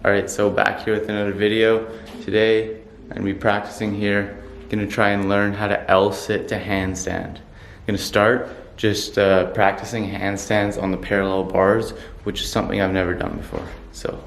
Alright, so back here with another video. Today, I'm going to be practicing here. I'm going to try and learn how to L-sit to handstand. I'm going to start just practicing handstands on the parallel bars, which is something I've never done before. So.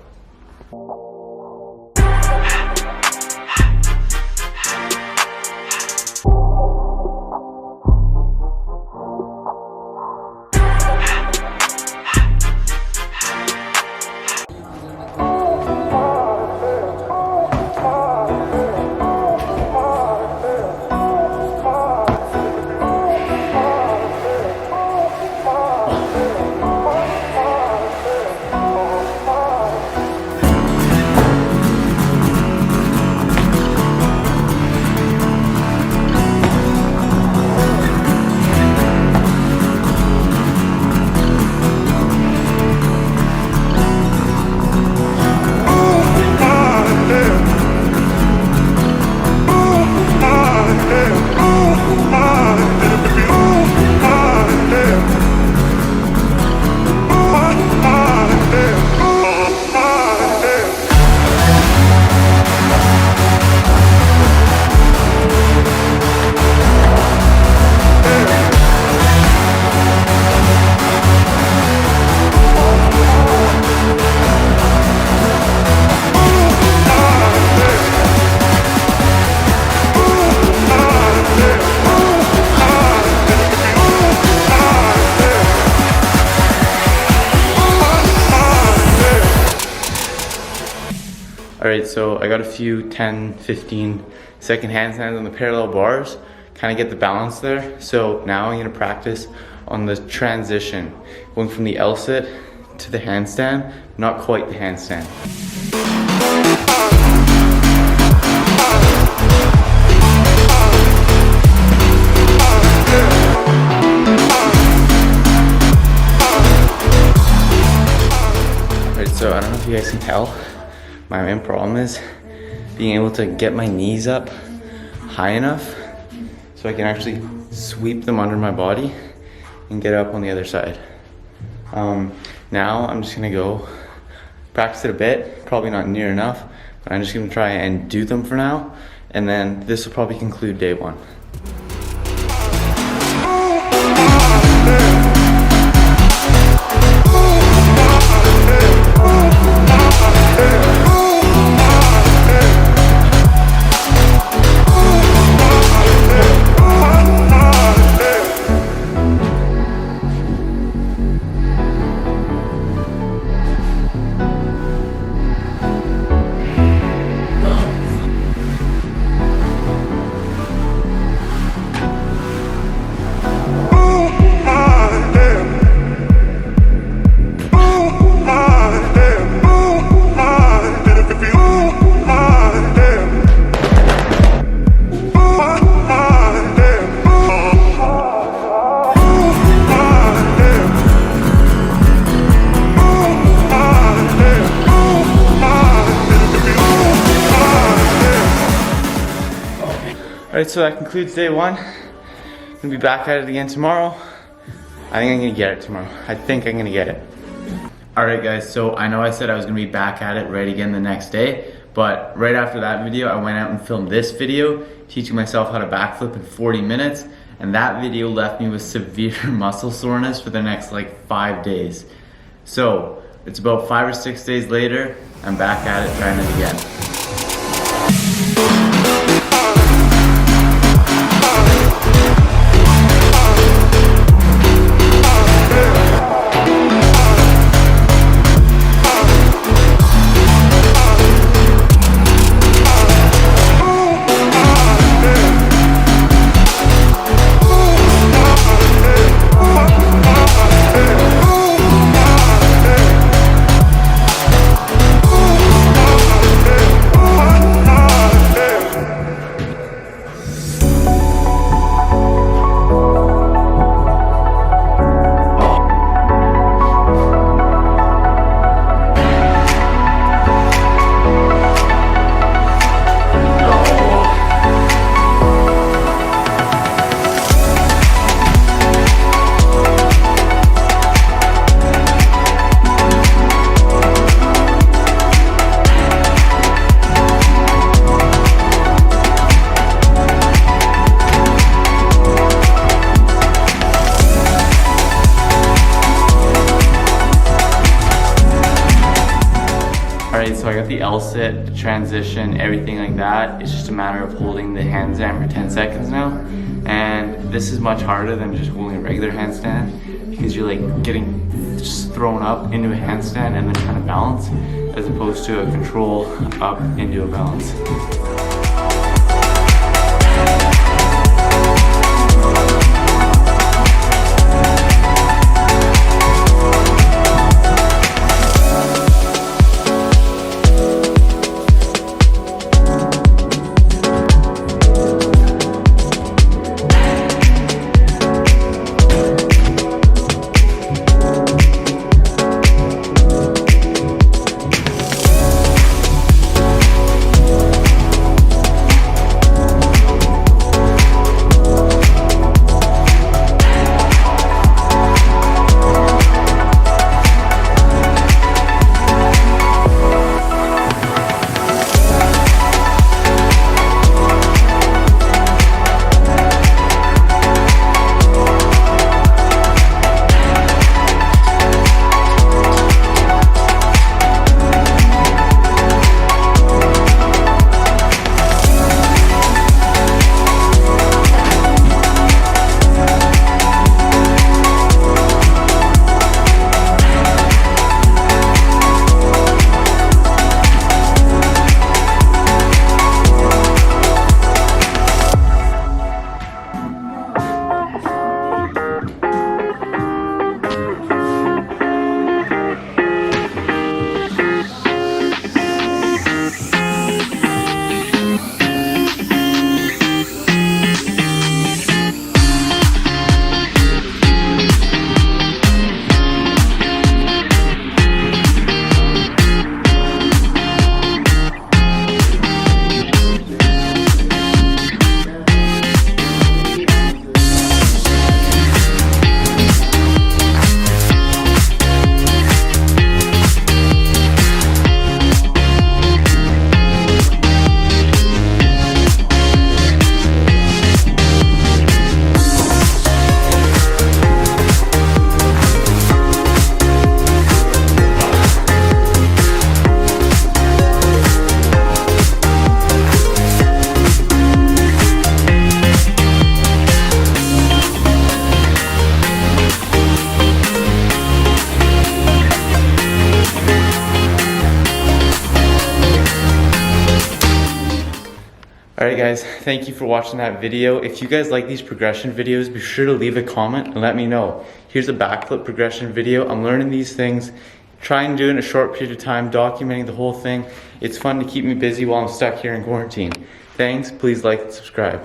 Alright, so I got a few 10-15 second handstands on the parallel bars, kind of get the balance there. So now I'm going to practice on the transition, going from the L-sit to the handstand, not quite the handstand. Alright, so I don't know if you guys can tell. My main problem is being able to get my knees up high enough so I can actually sweep them under my body and get up on the other side. Now I'm just gonna go practice it a bit, probably not near enough, but I'm just gonna try and do them for now, and then this will probably conclude day one. Alright, so that concludes day one. I'm gonna be back at it again tomorrow. I think I'm gonna get it tomorrow. I think I'm gonna get it. Alright guys, so I know I said I was gonna be back at it right again the next day, but right after that video, I went out and filmed this video, teaching myself how to backflip in 40 minutes, and that video left me with severe muscle soreness for the next like 5 days. So, it's about 5 or 6 days later, I'm back at it trying it again. Alright, so I got the L-sit, transition, everything like that. It's just a matter of holding the handstand for 10 seconds now. And this is much harder than just holding a regular handstand because you're like getting just thrown up into a handstand and then trying to balance as opposed to a control up into a balance. Alright guys, thank you for watching that video. If you guys like these progression videos, be sure to leave a comment and let me know. Here's a backflip progression video. I'm learning these things, trying to do it in a short period of time, documenting the whole thing. It's fun to keep me busy while I'm stuck here in quarantine. Thanks, please like and subscribe.